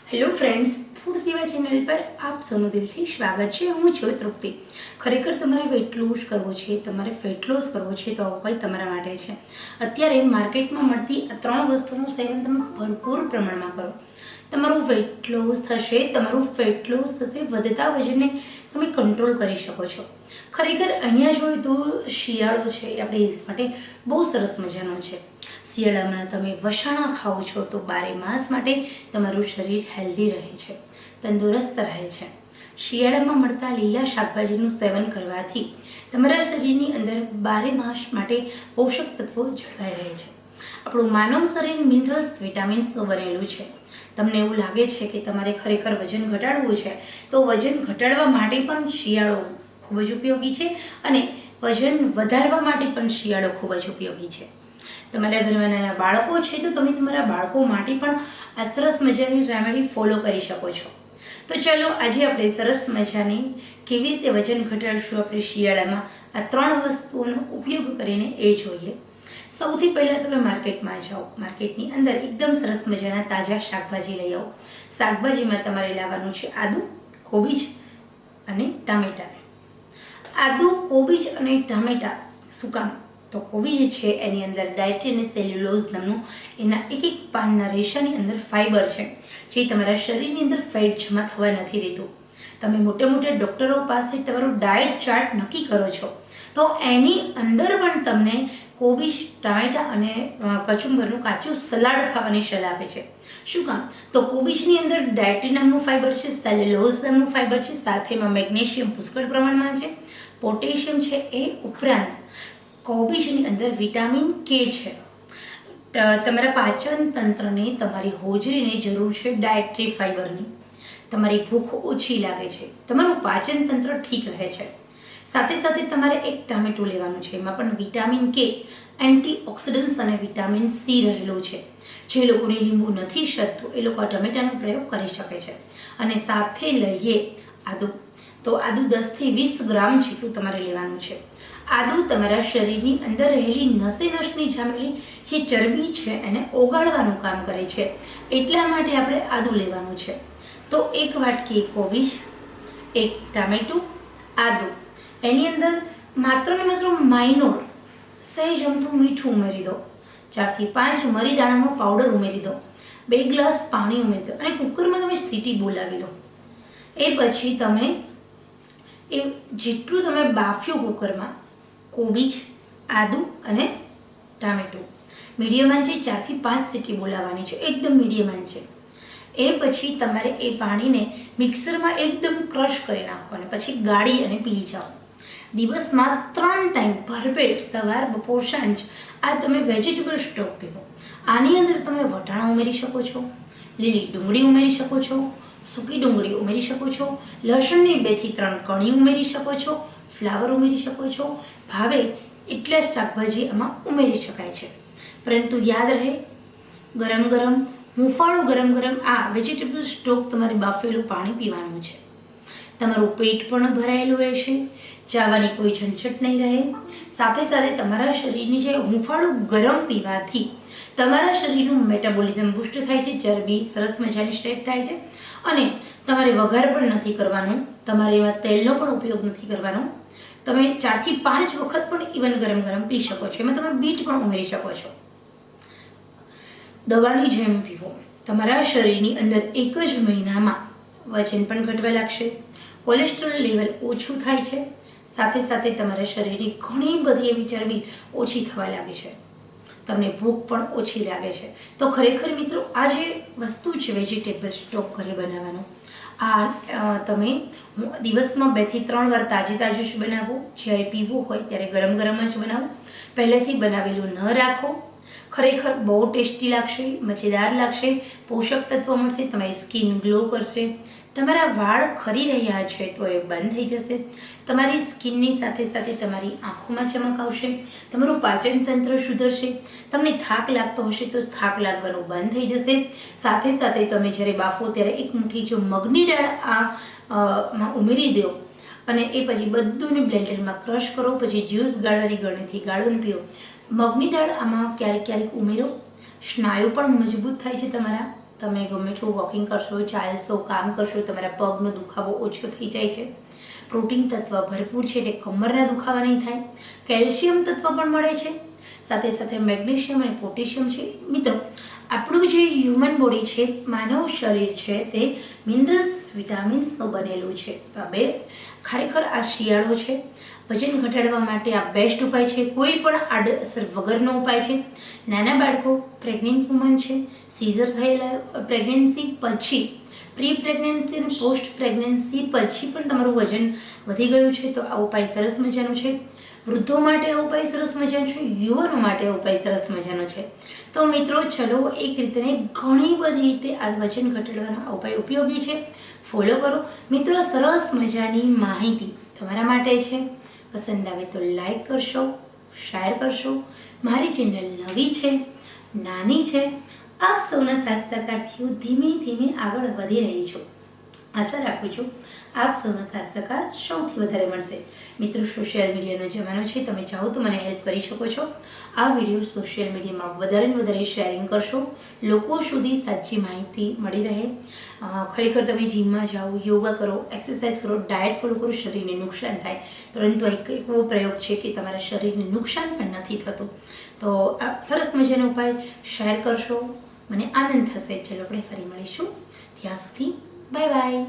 Hello friends, food સેવા channel પર આપ સૌનું દિલથી સ્વાગત છે. હું છું તૃપ્તિ. ખરેખર તમારે વેટ લોસ કરવો છે, તમારે ફેટ લોસ કરવો છે તો આવું કંઈ તમારા માટે છે. અત્યારે માર્કેટમાં મળતી આ 3 વસ્તુનું સેવન તમે ભરપૂર પ્રમાણમાં કરો. તમારું વેટ લોસ થશે, તમારું ફેટ લોસ થશે, વધતા વજનને તમે કંટ્રોલ કરી શકો છો. ખરેખર અહીંયા જોઈએ તો શિયાળો છે એ આપણી હેલ્થ માટે બહુ સરસ મજાનો છે. શિયાળામાં તમે વસાણા ખાઓ છો તો 12 માસ માટે તમારું શરીર હેલ્ધી રહે છે, તંદુરસ્ત રહે છે. શિયાળામાં મળતા લીલા શાકભાજીનું સેવન કરવાથી તમારા શરીરની અંદર 12 માસ માટે પોષક તત્વો જળવાઈ રહે છે. આપણું માનવ શરીર મિનરલ્સ, વિટામિન્સનું બનેલું છે. તમને એવું લાગે છે કે તમારે ખરેખર વજન ઘટાડવું છે તો વજન ઘટાડવા માટે પણ શિયાળો ખૂબ જ ઉપયોગી છે અને વજન વધારવા માટે પણ શિયાળો ખૂબ જ ઉપયોગી છે. તમારા ઘરમાં નાના બાળકો છે તો તમે તમારા બાળકો માટે પણ આ સરસ મજાની રેમેડી ફોલો કરી શકો છો. તો ચલો આજે આપણે સરસ મજાની કેવી રીતે વજન ઘટાડશું આપણે શિયાળામાં આ 3 વસ્તુઓનો ઉપયોગ કરીને એ જોઈએ. સૌથી પહેલાં તમે માર્કેટમાં જાઓ, માર્કેટની અંદર એકદમ સરસ મજાના તાજા શાકભાજી લઈ આવો. શાકભાજીમાં તમારે લાવવાનું છે આદુ, કોબીજ અને ટામેટાં. આદુ, કોબીજ અને ટામેટાં શું કામ? તો કોબીજ છે એની અંદર ડાયટ્રી અને સેલ્યુલોઝ નામનું એના એક પાનના રેશાની અંદર ફાઈબર છે જે તમારા શરીરની અંદર ફેટ જમા થવા નથી દેતું. તમે મોટા મોટા ડૉક્ટરો પાસે તમારું ડાયટ ચાર્ટ નક્કી કરો છો તો એની અંદર પણ તમને કોબીજ, ટામેટાં અને કચુંબરનું કાચું સલાડ ખાવાની સલાહ આપે છે. શું કામ? તો કોબીજની અંદર ડાયટ્રી નામનું ફાઈબર છે, સેલ્યુલોઝ નામનું ફાઈબર છે, સાથે એમાં મેગ્નેશિયમ પુષ્કળ પ્રમાણમાં છે, પોટેશિયમ છે. એ ઉપરાંત કોબીજની અંદર વિટામિન કે છે. તમારા પાચન તંત્રને, તમારી હોજરીને જરૂર છે ડાયટ્રી ફાઈબરની. તમારી ભૂખ ઓછી લાગે છે, તમારું પાચન તંત્ર ઠીક રહે છે. સાથે સાથે તમારે એક ટામેટું લેવાનું છે, એમાં પણ વિટામિન કે, એન્ટીઓક્સિડન્ટ્સ અને વિટામિન સી રહેલું છે. જે લોકોને લીંબુ નથી શકતું એ લોકો આ ટમેટાનો પ્રયોગ કરી શકે છે. અને સાથે લઈએ આદુ, તો આદુ 10 થી 20 ગ્રામ જેટલું તમારે લેવાનું છે. આદુ તમારા શરીરની અંદર રહેલી નસે નસની જામેલી જે ચરબી છે એને ઓગાળવાનું કામ કરે છે, એટલા માટે આપણે આદુ લેવાનું છે. તો એક વાટકી કોબીજ, એક ટામેટું, આદુ, એની અંદર માત્ર ને માત્ર માઇનોર સહેજ અમથું મીઠું ઉમેરી દો, 4 થી 5 મરી દાણાનો પાવડર ઉમેરી દો, 2 ગ્લાસ પાણી ઉમેરી દો અને કુકરમાં તમે સીટી બોલાવી લો. એ પછી તમે એ જેટલું તમે બાફ્યું કુકરમાં કોબીજ, આદુ અને ટામેટું, મીડિયમ આંચે 4 થી 5 સીટી બોલાવવાની છે, એકદમ મીડિયમ આંચે. એ પછી તમારે એ પાણીને મિક્સરમાં એકદમ ક્રશ કરી નાખો અને પછી ગાળી અને પી જાઓ. દિવસમાં 3 ટાઈમ ભરપેટ, સવાર, બપોર, સાંજ આ તમે વેજીટેબલ સ્ટોક પીવો. આની અંદર તમે વટાણા ઉમેરી શકો છો, લીલી ડુંગળી ઉમેરી શકો છો, સૂકી ડુંગળી ઉમેરી શકો છો, લસણની 2 થી 3 કણી ઉમેરી શકો છો, ફ્લાવર ઉમેરી શકો છો. ભાવે એટલા જ શાકભાજી આમાં ઉમેરી શકાય છે. પરંતુ યાદ રહે, ગરમ ગરમ હુંફાળું ગરમ આ વેજીટેબલ સ્ટોક તમારે બાફેલું પાણી પીવાનું છે. તમારું પેટ પણ ભરાયેલું રહેશે, ચાવવાની કોઈ ઝંઝટ નહીં રહે. સાથે સાથે તમારા શરીરની જે હુંફાળું ગરમ પીવાથી તમારા શરીરનું મેટાબોલિઝમ બુસ્ટ થાય છે, ચરબી સરસ મજાની સ્ટ્રેટ થાય છે અને તમારે વઘાર પણ નથી કરવાનું, તમારે એમાં તેલનો પણ ઉપયોગ નથી કરવાનો. તમે 4 થી 5 વખત પણ ઇવન ગરમ પી શકો છો. એમાં તમે બીટ પણ ઉમેરી શકો છો. દવાની જેમ પીવો. તમારા શરીરની અંદર એક જ મહિનામાં વજન પણ ઘટવા લાગશે, કોલેસ્ટ્રોલ લેવલ ઓછું થાય છે, સાથે સાથે તમારા શરીરની ઘણી બધી એવી ચરબી ઓછી થવા લાગે છે, તમને ભૂખ પણ ઓછી લાગે છે. તો ખરેખર મિત્રો આ જે વસ્તુ છે વેજીટેબલ સ્ટોક ઘરે બનાવવાનો, આ તમે દિવસમાં 2 થી 3 વાર તાજું જ બનાવો. જ્યારે પીવું હોય ત્યારે ગરમ જ બનાવો, પહેલેથી બનાવેલું ન રાખો. ખરેખર બહુ ટેસ્ટી લાગશે, મજેદાર લાગશે, પોષક તત્વો મળશે, તમારી સ્કિન ગ્લો કરશે, તમારા વાળ ખરી રહ્યા છે તો એ બંધ થઈ જશે, તમારી સ્કિનની સાથે સાથે તમારી આંખોમાં ચમક આવશે, તમારું પાચન તંત્ર સુધરશે, તમને થાક લાગતો હશે તો થાક લાગવાનું બંધ થઈ જશે. સાથે સાથે તમે જ્યારે બાફો ત્યારે એક મુઠ્ઠી જો મગની દાળ માં ઉમેરી દો અને એ પછી બધુંને બ્લેન્ડરમાં ક્રશ કરો, પછી જ્યુસ ગાળવાની ગળણીથી ગાળોને પીઓ. મગની દાળ આમાં ક્યારેક ઉમેરો, સ્નાયુ પણ મજબૂત થાય છે તમારા. તમે ગમે એટલું વોકિંગ કરશો, ચાલશો, કામ કરશો, તમારા પગનો દુખાવો ઓછો થઈ જાય છે. પ્રોટીન તત્વ ભરપૂર છે એટલે કમરના દુખાવા નહીં થાય. કેલ્શિયમ તત્વ પણ મળે છે, સાથે સાથે મેગ્નેશિયમ અને પોટેશિયમ છે. મિત્રો, આપણું જે હ્યુમન બોડી છે, માનવ શરીર છે, તે મિનરલ્સ, વિટામિન્સનું બનેલું છે. તો આ બે ખરેખર આ શિયાળો છે, વજન ઘટાડવા માટે આ બેસ્ટ ઉપાય છે. કોઈ પણ આડઅસર વગરનો ઉપાય છે. નાના બાળકો, પ્રેગ્નન્ટ વુમન છે, સીઝર થયેલા પ્રેગ્નન્સી પછી, પ્રી પ્રેગ્નન્સી અને પોસ્ટ પ્રેગ્નન્સી પછી પણ તમારું વજન વધી ગયું છે તો આ ઉપાય સરસ મજાનો છે. વૃદ્ધો માટે આ ઉપાય સરસ મજાનો છે, યુવાનો માટે આ ઉપાય સરસ મજાનો છે. તો મિત્રો, ચલો એક રીતે ઘણી બધી રીતે આ વજન ઘટાડવાના ઉપાય ઉપયોગી છે, ફોલો કરો. મિત્રો, સરસ મજાની માહિતી તમારા માટે છે. પસંદ આવે તો લાઈક કરશો, શેર કરશો. મારી ચેનલ નવી છે, નાની છે, આપ સૌના સાથ સહકારથી હું ધીમે ધીમે આગળ વધી રહી છું. આશા રાખું છું આપ સૌનો સાથ સહકાર સૌથી વધારે મળશે. મિત્રો, સોશિયલ મીડિયાનો જમાનો છે, તમે ચાહો તો મને હેલ્પ કરી શકો છો. આ વિડીયો સોશિયલ મીડિયામાં વધારે ને વધારે શેરિંગ કરશો, લોકો સુધી સાચી માહિતી મળી રહે. ખરેખર તમે જીમમાં જાઓ, યોગા કરો, એક્સરસાઇઝ કરો, ડાયટ ફોલો કરો, શરીરને નુકસાન થાય, પરંતુ એક એવો પ્રયોગ છે કે તમારા શરીરને નુકસાન પણ નથી થતું. તો આ સરસ મજાનો ઉપાય શેર કરશો, મને આનંદ થશે. ચલો, આપણે ફરી મળીશું. ત્યાં સુધી બાય બાય.